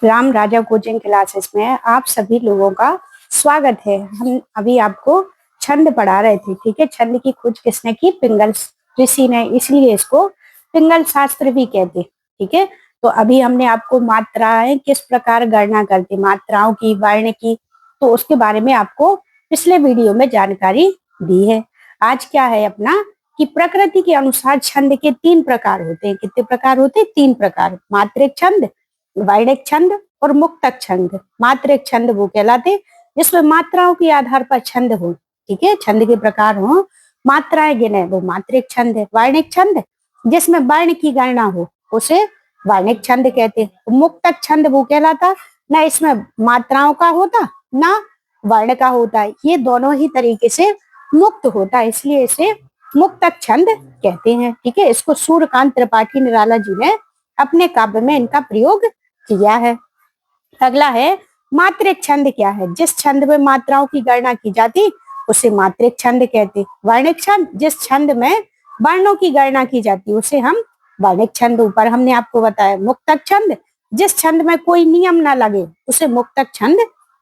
राम राजा coaching classes में आप सभी लोगों का स्वागत है। हम अभी आपको छंद पढ़ा रहे थे। ठीक है, छंद की खोज किसने की? पिंगल ऋषि ने, इसलिए इसको पिंगल शास्त्र भी कहते। ठीक है, तो अभी हमने आपको मात्राएं किस प्रकार गणना करते, मात्राओं की, वर्ण की, तो उसके बारे में आपको पिछले वीडियो में जानकारी दी है। आज क्या है अपना कि प्रकृति के अनुसार छंद के 3 प्रकार होते हैं। कितने प्रकार होते हैं? 3 प्रकार। मात्रिक छंद, वैणिक छंद और मुक्तक छंद। मात्रिक छंद वो कहलाते जिसमें मात्राओं के आधार पर छंद हो। ठीक है, छंद के प्रकार हो, मात्राएं गिने, वो मात्रिक छंद है। वैणिक छंद जिसमें वर्ण की गणना हो उसे वैणिक छंद कहते हैं। मुक्तक छंद वो कहलाता ना इसमें मात्राओं का होता ना वर्ण का होता है, ये दोनों ही तरीके से मुक्त होता है, इसलिए इसे मुक्तक छंद कहते हैं। ठीक है, इसको सूर्यकांत त्रिपाठी निराला जी ने अपने काव्य में इनका प्रयोग किया है। अगला है मात्रिक छंद। क्या है? जिस छंद में मात्राओं की गणना की जाती उसे मात्रिक छंद कहते। वर्णिक छंद जिस छंद में वर्णों की गणना की जाती उसे हम वर्णिक छंद, ऊपर हमने आपको बताया। मुक्तक छंद जिस छंद में कोई नियम ना लगे उसे मुक्तक छंद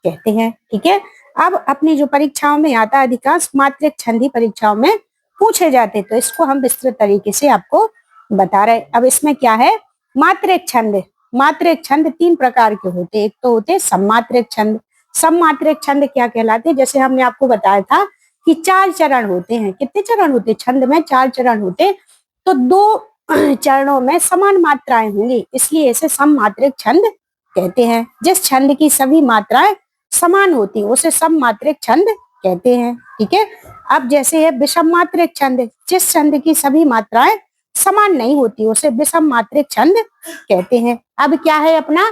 कहते हैं। ठीक है, अब अपनी जो परीक्षाओं में आता, अधिकांश मात्रिक छंद ही परीक्षाओं में पूछे जाते, तो इसको हम विस्तृत तरीके से आपको बता रहे। अब इसमें क्या है? मात्रिक छंद। मात्रिक छंद 3 प्रकार के होते हैं। एक तो होते सम्मात्रिक छंद। सम्मात्रिक छंद क्या कहलाते? जैसे हमने आपको बताया था कि 4 चरण होते हैं। कितने चरण होते? छंद में 4 चरण होते, तो 2 चरणों में समान मात्राएं होंगी, इसलिए इसे सम्मात्रिक छंद कहते हैं। जिस छंद की सभी मात्राएं समान होती उसे सम्मात्रिक छंद कहते हैं। ठीक है, अब जैसे है विषम मात्रिक छंद, जिस छंद की सभी मात्राएं समान नहीं होती उसे विषम मात्रिक छंद कहते हैं। अब क्या है अपना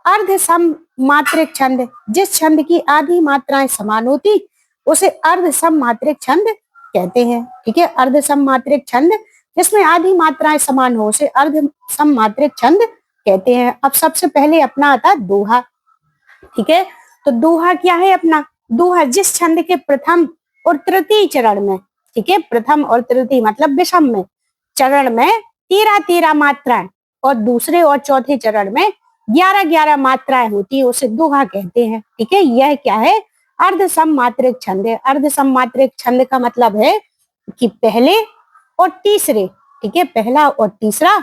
अर्ध सम मात्रिक छंद, जिस छंद की आधी मात्राएं समान होती उसे अर्ध सम मात्रिक छंद कहते हैं। ठीक है, अर्ध सम मात्रिक छंद जिसमें आधी मात्राएं समान हो उसे अर्ध सम मात्रिक छंद कहते हैं। अब सबसे पहले अपना आता दोहा। ठीक है, तो दोहा क्या है अपना? दोहा जिस छंद के प्रथम और तृतीय चरण में, ठीक है, प्रथम और तृतीय मतलब विषम में चरण में 13-13 मात्राएं और दूसरे और चौथे चरण में 11-11 मात्राएं होती है उसे दोहा कहते हैं। ठीक है, यह क्या है? अर्ध सम मात्रिक छंद है। अर्ध सम मात्रिक छंद का मतलब है कि पहले और तीसरे, ठीक है, पहला और तीसरा,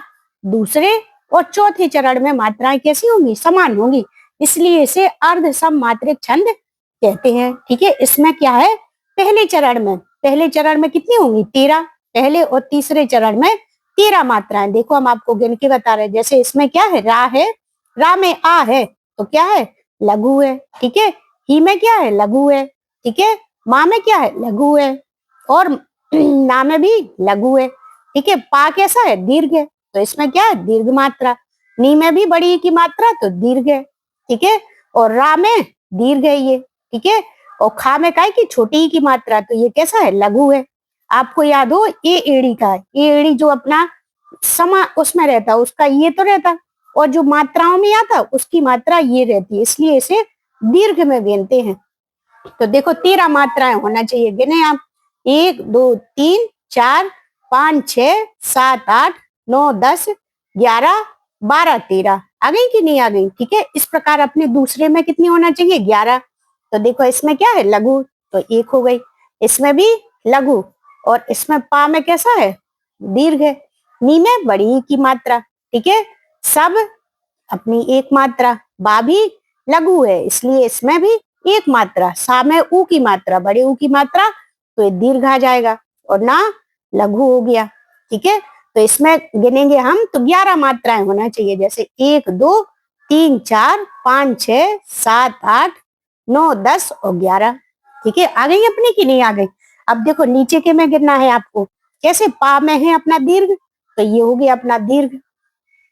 दूसरे और चौथे चरण में मात्राएं कैसी होंगी? समान होंगी, इसलिए इसे अर्ध सम मात्रिक छंद कहते हैं। ठीक है, इसमें क्या है? पहले चरण में कितनी होंगी? 13। पहले और तीसरे चरण में 13 मात्राएं। देखो हम आपको गिन के बता रहे हैं। जैसे इसमें क्या है? रा है, रा में आ है तो क्या है? लघु है। ठीक है, ही में क्या है? लघु है। ठीक है, माँ में क्या है? लघु है, और ना में भी लघु है। ठीक है, पा कैसा है? दीर्घ है, तो इसमें क्या है? दीर्घ मात्रा। नी में भी बड़ी की मात्रा तो दीर्घ है। ठीक है, और रा में दीर्घ है ये। ठीक है, और खा में काय की छोटी की मात्रा, तो ये कैसा है? लघु है। आपको याद हो ए एड़ी का है, ए एड़ी जो अपना समा उसमें रहता उसका ये तो रहता, और जो मात्राओं में आता उसकी मात्रा ये रहती है, इसलिए इसे दीर्घ में गिनते हैं। तो देखो 13 मात्राएं होना चाहिए। गिने आप 1 2 3 4 5 6 7 8 9 10 11 12 13 आ गई कि नहीं आ गई? ठीक है, इस प्रकार अपने दूसरे में कितनी होना चाहिए? 11। तो देखो इसमें क्या है? लघु, तो 1 हो गई। इसमें भी लघु, और इसमें पा में कैसा है? दीर्घ है। नी में बड़ी की मात्रा। ठीक है, सब अपनी एक मात्रा। बा भी लघु है, इसलिए इसमें भी एक मात्रा। सा में ऊ की मात्रा, बड़े ऊ की मात्रा, तो ये दीर्घ आ जाएगा, और ना लघु हो गया। ठीक है, तो इसमें गिनेंगे हम तो 11 मात्राएं होना चाहिए। जैसे 1 2 3 4 5 6 7 8 9 10 और 11। ठीक है, आ गई अपनी कि नहीं आ गई? अब देखो नीचे के में गिनना है आपको। कैसे? पा में है अपना दीर्घ, तो ये हो गया अपना दीर्घ।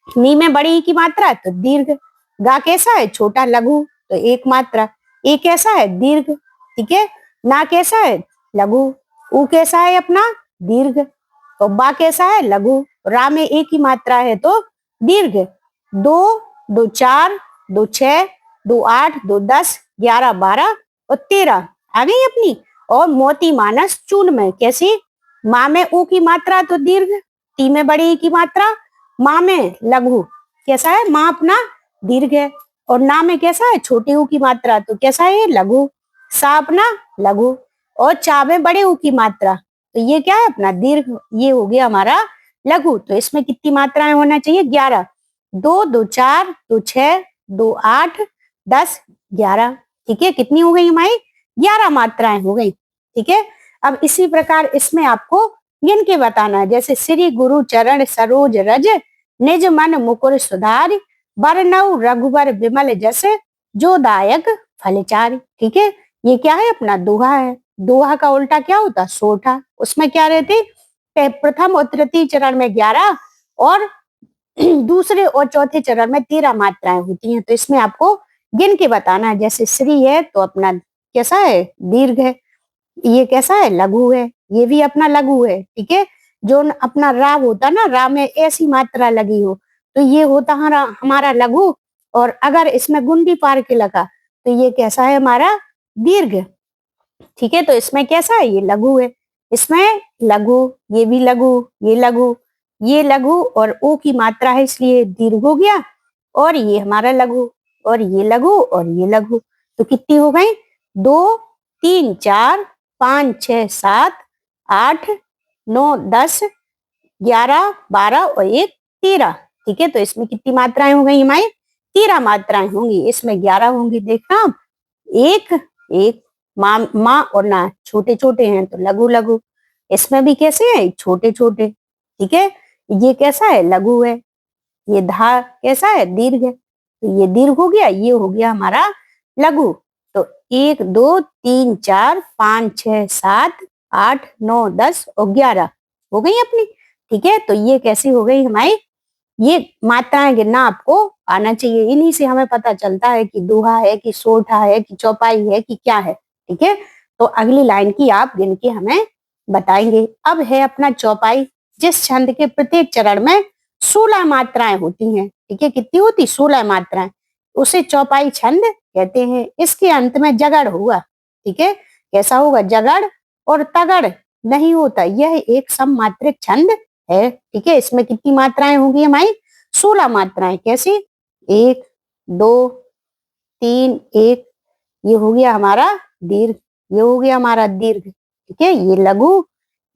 नी में बड़ी की मात्रा तो दीर्घ। गा कैसा है? छोटा लघु, तो एक मात्रा। ए कैसा है? दीर्घ। ठीक है, ना कैसा है? लघु। ऊ कैसा है? अपना दीर्घ। तो बा कैसा है? लघु। रा में एक ही मात्रा है तो दीर्घ। 2 2 4 2 6 2 8 2 10 11 12 और 13 आ गई अपनी। और मोती मानस चूर्ण में कैसी? माँ में ऊ की मात्रा तो दीर्घ, टी में बड़ी की मात्रा, माँ में लघु। कैसा है? माँ अपना दीर्घ है। और ना में कैसा है, छोटे ऊ की मात्रा, तो कैसा है, लघु। सा अपना लघु, और चा में बड़े ऊ की मात्रा, तो ये क्या है अपना दीर्घ, ये हो गया हमारा लघु। तो इसमें कितनी मात्राएं होना चाहिए, 11। 2 2 4 2 6 2 8 10 11, ठीक है। कितनी हो गई हमारी, 11 मात्राएं हो गई, ठीक है। अब इसी प्रकार इसमें आपको गिन के बताना है, जैसे श्री गुरु चरण सरोज रज, निज मन मुकुर सुधार, बरनऊ रघुबर विमल जस, जो दायक फलचारी, ठीक है। ये क्या है अपना दोहा है। दोहा का उल्टा क्या होता, सोठा। उसमें क्या रहती, प्रथम और तृतीय चरण में 11 और दूसरे और चौथे चरण में 13 मात्राएं होती हैं। तो इसमें आपको गिन के बताना है, जैसे श्री है तो अपना कैसा है, दीर्घ है। ये कैसा है, लघु है। ये भी अपना लघु है, ठीक है। जो अपना राव होता ना, रा में ऐसी मात्रा लगी हो तो ये होता हमारा लघु। और अगर इसमें गुंडी पार के लगा तो ये कैसा है, हमारा दीर्घ, ठीक है। तो इसमें कैसा है, ये लघु है। इसमें लघु, ये भी लघु, ये लघु, ये लघु और ओ की मात्रा है इसलिए दीर्घ हो गया। और ये हमारा लघु, और ये लघु, और ये लघु। तो कितनी हो गई, 2 3 4 5 6 7 8 9 10 11 12 और 1 13, ठीक है। तो इसमें कितनी मात्राएं हो गई हमारी, 13 मात्राएं होंगी। इसमें 11 होंगी, देखना आप, एक एक, माँ और ना छोटे छोटे हैं तो लघु लघु। इसमें भी कैसे है, छोटे छोटे, ठीक है। ये कैसा है, लघु है। ये धा कैसा है, दीर्घ है। तो ये दीर्घ हो गया, ये हो गया हमारा लघु। तो 1 2 3 4 5 6 7 8 9 10 और 11 हो गई अपनी, ठीक है। तो ये कैसी हो गई हमारी, ये मात्राएं गिनना आपको आना चाहिए। इन्हीं से हमें पता चलता है कि दोहा है कि सोठा है कि चौपाई है कि क्या है, ठीक है। तो अगली लाइन की आप गिन के हमें बताएंगे। अब है अपना चौपाई, जिस छंद के प्रत्येक चरण में 16 मात्राएं होती हैं, ठीक है। कितनी होती, 16 मात्राएं, उसे चौपाई छंद कहते हैं। इसके अंत में जगड़ होगा, ठीक है। कैसा होगा, जगड़ और तगड़ नहीं होता, यह एक सममात्रिक छंद है, ठीक है। इसमें कितनी मात्राएं होंगी हमारी, 16 मात्राएं। कैसी, 1 2 3 1, ये हो गया हमारा दीर्घ, ये हो गया हमारा दीर्घ, ठीक है। ये लघु,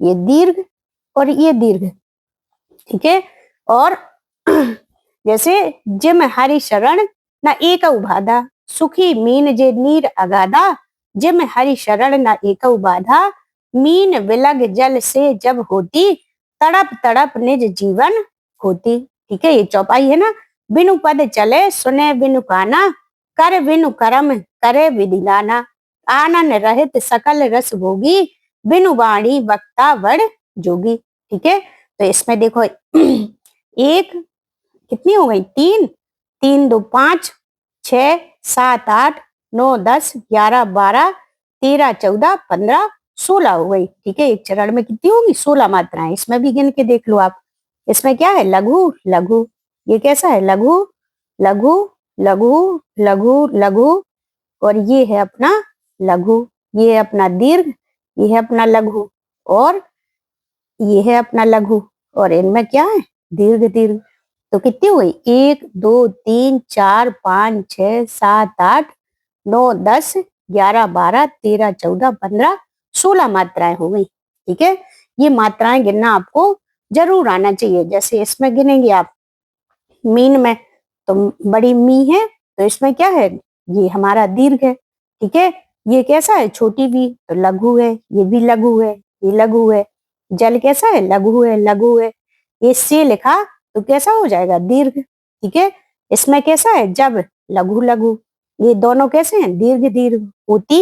ये दीर्घ और ये दीर्घ, ठीक है। और जैसे जिम हरि शरण न एक बाधा, सुखी मीन जे नीर अगाधा, जिम हरि शरण न एक बाधा, मीन विलग जल से जब होती, तड़प तड़प निज जीवन होती, ठीक है। ये चौपाई है ना, बिनु पद चले सुने बिनु काना, कर बिनु करम करे विधि नाना, आनन रहित सकल रस भोगी, बिनु वाणी वक्ता वड़ जोगी, ठीक है। तो इसमें देखो एक कितनी हो गई, 3 3 2 5 6 7 8 9 10 11 12 13 14 15 16 हो गई, ठीक है। एक चरण में कितनी होगी, 16 मात्राएं। इसमें भी गिन के देख लो आप। इसमें क्या है, लघु लघु, ये कैसा है, लघु लघु लघु लघु लघु, और ये है अपना लघु, ये है अपना दीर्घ, ये है अपना लघु, और ये है अपना लघु, और इनमें क्या है, दीर्घ दीर्घ। तो कितनी हुई, 1 2 3 4 5 6 7 8 9 10 11 12 13 14 15 16 मात्राएं हो गई, ठीक है। ये मात्राएं गिनना आपको जरूर आना चाहिए। जैसे इसमें गिनेंगे आप, मीन में तो बड़ी मी है, तो इसमें क्या है, ये हमारा दीर्घ है, ठीक है। ये कैसा है, छोटी वी तो लघु है, ये भी लघु है, ये लघु है। जल कैसा है, लघु है, लघु है। ये से लिखा तो कैसा हो जाएगा, दीर्घ, ठीक है। इसमें कैसा है, जब लघु लघु, ये दोनों कैसे हैं, दीर्घ दीर्घ। होती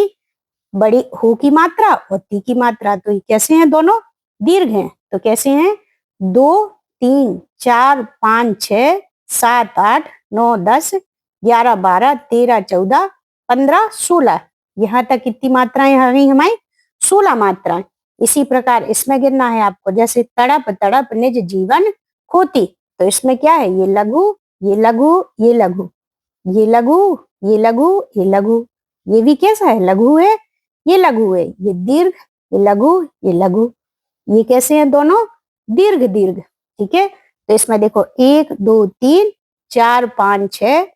बड़ी हो की मात्रा और ती की मात्रा, तो ये कैसे हैं, दोनों दीर्घ हैं। तो कैसे हैं, 2 3 4 5 6 7 8 9 10 11 12 13 14 15 16, यहाँ तक कितनी मात्राएं आ गई हमारी, 16 मात्राएं। इसी प्रकार इसमें गिनना है आपको, जैसे तड़प तड़प निज जीवन खोती, तो इसमें क्या है, ये लघु, ये लघु, ये लघु, ये लघु, ये लघु, ये लघु, ये भी कैसा है, लघु है, ये लघु है। ये दीर्घ, ये लघु, ये लघु, ये कैसे हैं, दोनों दीर्घ दीर्घ, ठीक है। तो इसमें देखो 1 2 3 4 5 6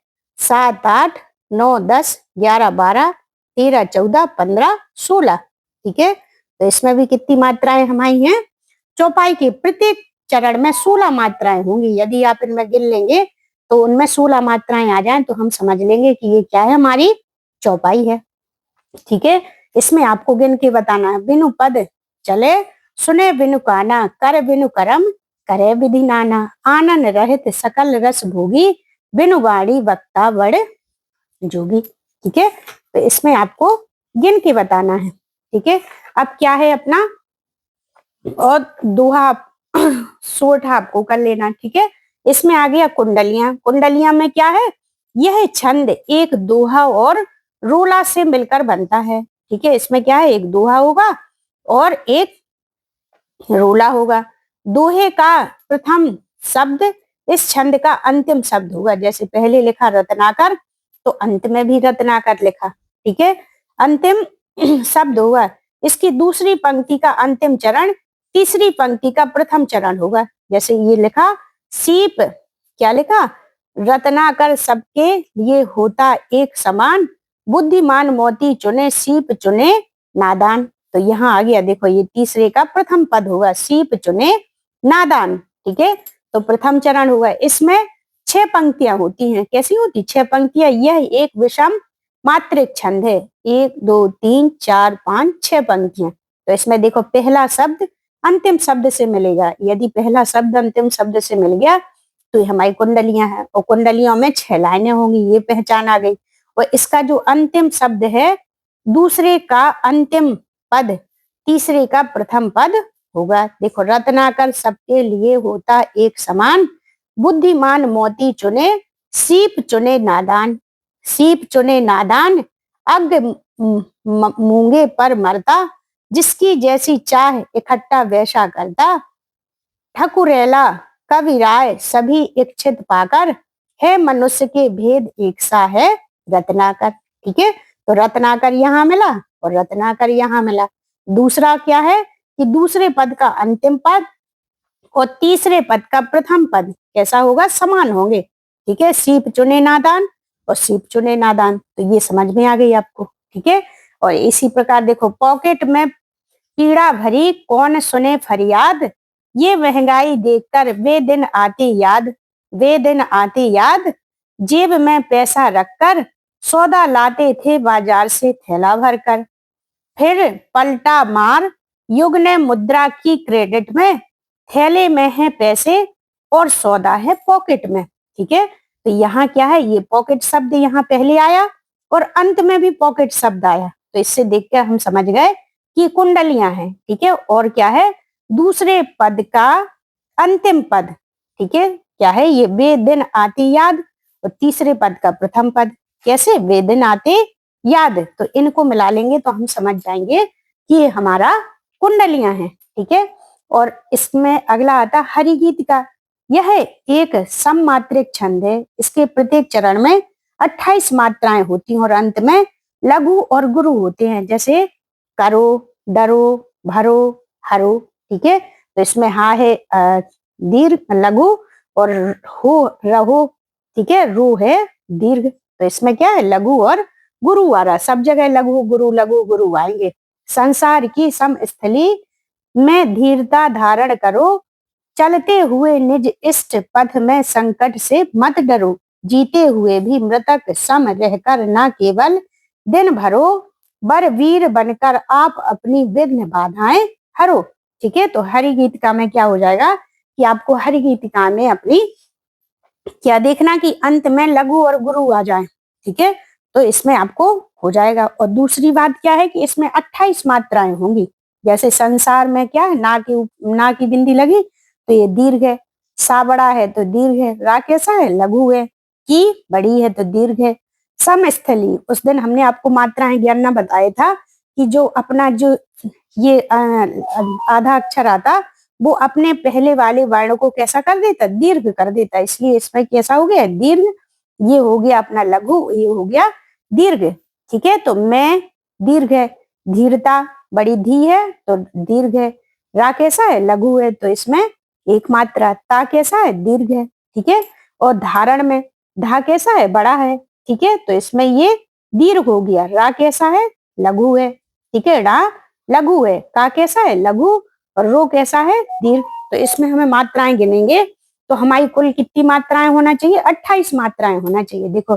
7, 8, 9, 10, 11, 12, 13, 14, 15, 16। ठीक है, तो इसमें भी कितनी मात्राएं हमारी हैं? चौपाई के प्रत्येक चरण में 16 मात्राएं होंगी। यदि आप इनमें गिन लेंगे तो उनमें 16 मात्राएं आ जाएं तो हम समझ लेंगे कि ये क्या है, हमारी चौपाई है। ठीक है, इसमें आपको गिन के बताना है। बिनु पद चले, सुने बिनु काना, कर बिनु करम, करे विधि नाना, आनन रहित सकल रस भोगी, बिनु वाणी वक्ता बड़ जोगी। ठीक है, तो इसमें आपको गिन के बताना है। ठीक है, अब क्या है अपना, और दोहा सोठा आपको कर लेना। ठीक है, इसमें आ गया कुंडलियां। कुंडलियां में क्या है, यह छंद एक दोहा और रोला से मिलकर बनता है। ठीक है, इसमें क्या है, एक दोहा होगा और एक रोला होगा। दोहे का प्रथम शब्द इस छंद का अंतिम शब्द होगा। जैसे पहले लिखा रत्नाकर तो अंत में भी रत्नाकर लिखा। ठीक है, अंतिम शब्द होगा। इसकी दूसरी पंक्ति का अंतिम चरण तीसरी पंक्ति का प्रथम चरण होगा। जैसे ये लिखा सीप, क्या लिखा, रत्नाकर सबके लिए होता एक समान, बुद्धिमान मोती चुने सीप चुने नादान। तो यहाँ आ गया, देखो ये तीसरे का प्रथम पद होगा, सीप चुने नादान। ठीक है, तो प्रथम चरण होगा। इसमें 6 पंक्तियां होती हैं। कैसी होती? 6 पंक्तियां। यह एक विषम मात्रिक छंद है। 1, 2, 3, 4, 5, 6 पंक्तियां। तो इसमें देखो पहला शब्द अंतिम शब्द से मिलेगा। यदि पहला शब्द अंतिम शब्द से मिल गया तो ये हमारी कुंडलियां हैं, और कुंडलियों में 6 लाइनें होंगी, ये पहचान आ गई। और इसका जो अंतिम शब्द है, दूसरे का अंतिम पद तीसरे का प्रथम पद होगा। देखो, रत्नाकर सबके लिए होता एक समान, बुद्धिमान मोती चुने सीप चुने नादान, सीप चुने नादान, अग मूंगे पर मरता, जिसकी जैसी चाह इकट्ठा वैसा करता, ठकुरेला कवि राय सभी इच्छित पाकर, है मनुष्य के भेद एक सा है रत्नाकर। ठीक है, तो रत्नाकर यहाँ मिला और रत्नाकर यहाँ मिला। दूसरा क्या है कि दूसरे पद का अंतिम पद और तीसरे पद का प्रथम पद कैसा होगा, समान होंगे। ठीक है, सीप चुने नादान और सीप चुने नादान, तो ये समझ में आ गई आपको। ठीक है, और इसी प्रकार देखो, पॉकेट में पीड़ा भरी कौन सुने फरियाद, ये महंगाई देखकर वे दिन आते याद, वे दिन आते याद, जेब में पैसा रखकर सौदा लाते थे बाजार से थैला भरकर, फिर पलटा मार युग ने मुद्रा की क्रेडिट में, थैले में है पैसे और सौदा है पॉकेट में। ठीक है, तो यहाँ क्या है, ये पॉकेट शब्द यहाँ पहले आया और अंत में भी पॉकेट शब्द आया। तो इससे देखकर हम समझ गए कि कुंडलियां हैं। ठीक है, और क्या है, दूसरे पद का अंतिम पद। ठीक है, क्या है, ये वे दिन आते याद, और तीसरे पद का प्रथम पद। कैसे, वे दिन आते याद। तो इनको मिला लेंगे तो हम समझ जाएंगे कि ये हमारा कुंडलियां हैं। ठीक है, और इसमें अगला आता हरिगीत का। यह एक सममात्रिक छंद है। इसके प्रत्येक चरण में 28 मात्राएं होती हैं और अंत में लघु और गुरु होते हैं। जैसे करो, डरो, भरो, हरो। ठीक है, तो इसमें हा है दीर्घ लघु, और हो रहो, ठीक है, रू है दीर्घ। तो इसमें क्या है, लघु और गुरु आ रहा। सब जगह लघु गुरु आएंगे। संसार की समस्थली में धीरता धारण करो, चलते हुए निज इष्ट पथ में संकट से मत डरो, जीते हुए भी मृतक सम रहकर ना केवल दिन भरो, बर वीर बनकर आप अपनी विघ्न बाधाएं हरो। ठीक है, तो हरि गीतिका में क्या हो जाएगा कि आपको हरि गीतिका में अपनी क्या देखना कि अंत में लघु और गुरु आ जाए। ठीक है, तो इसमें आपको हो जाएगा। और दूसरी बात क्या है कि इसमें 28 मात्राएं होंगी। जैसे संसार में क्या है, ना की बिंदी लगी तो ये दीर्घ है, सा बड़ा है तो दीर्घ है, रा कैसा है, लघु है, की बड़ी है तो दीर्घ है। समस्थली, उस दिन हमने आपको मात्राएं गिनना बताया था कि जो अपना जो ये आधा अक्षर आता वो अपने पहले वाले वर्ण को कैसा कर देता, दीर्घ कर देता। इसलिए इसमें कैसा हो गया, दीर्घ। ये हो गया अपना लघु, ये हो गया दीर्घ। ठीक है, तो मैं दीर्घ है, धीरता बड़ी धी है तो दीर्घ है, रा कैसा है, लघु है तो इसमें एक मात्रा, ता कैसा है, दीर्घ है। ठीक है, और धारण में धा कैसा है, बड़ा है, ठीक है। तो इसमें ये दीर्घ हो गया, रा कैसा है, लघु है, ठीक है, रा लघु है, का कैसा है, लघु, और रो कैसा है, दीर्घ। तो इसमें हमें मात्राएं गिनेंगे तो हमारी कुल कितनी मात्राएं होना चाहिए, 28 मात्राएं होना चाहिए। देखो,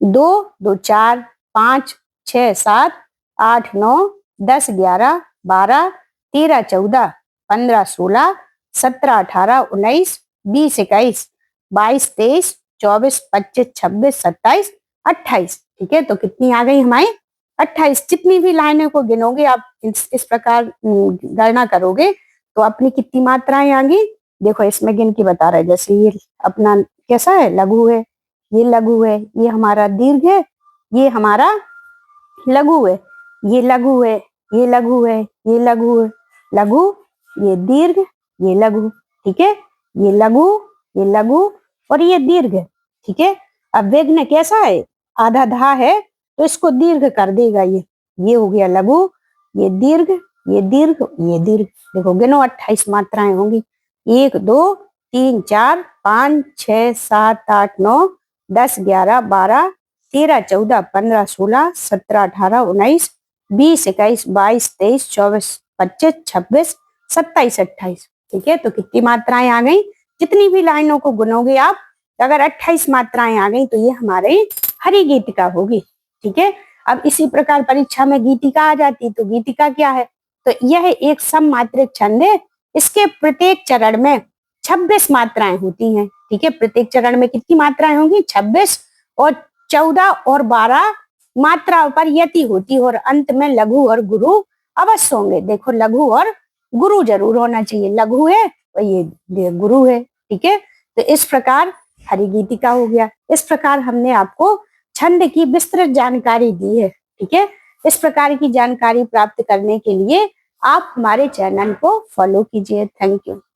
2 2 4 5 6 7 8 9 10 11 12 13 14 15 16 17 18 19 20 21 22 23 24 25 26 27 28, ठीक है। तो कितनी आ गई हमारी, 28। जितनी भी लाइनों को गिनोगे आप, इस प्रकार गणना करोगे तो अपनी कितनी मात्राएं आ गई। देखो इसमें गिन के बता रहे, जैसे ये अपना कैसा है, लघु है, ये लघु है, ये हमारा दीर्घ है, ये हमारा लघु है, ये लघु है, ये लघु है, ये लघु है, लघु, ये दीर्घ, ये लघु, ठीक है, ये लघु, ये लघु और ये दीर्घ, ठीक है। अब विघ्न कैसा है, आधा धा है तो इसको दीर्घ कर देगा, ये हो गया लघु, ये दीर्घ, ये दीर्घ, ये दीर्घ। देखो गिनो, 28 मात्राएं होंगी, 1 2 3 4 5 6 7 8 9 10 11 12 13 14 15 16 17 18 19 20 21 22 23 24 25 26 27 28, ठीक है। तो कितनी मात्राएं आ गई, जितनी भी लाइनों को गुनोगे आप, अगर 28 मात्राएं आ गई तो ये हमारे हरि गीतिका होगी, ठीक है। अब इसी प्रकार परीक्षा में गीतिका आ जाती, तो गीतिका क्या है, तो यह एक सममात्रिक छंद है। इसके प्रत्येक चरण में 26 मात्राएं होती हैं, ठीक है। प्रत्येक चरण में कितनी मात्राएं होंगी, 26, और 14 और 12 मात्रा पर यति होती है, और अंत में लघु और गुरु अवश्य होंगे। देखो लघु और गुरु जरूर होना चाहिए, लघु है और ये गुरु है, ठीक है। तो इस प्रकार हरि गीतिका हो गया। इस प्रकार हमने आपको छंद की विस्तृत जानकारी दी है, ठीक है। इस प्रकार की जानकारी प्राप्त करने के लिए आप हमारे चैनल को फॉलो कीजिए। Thank you.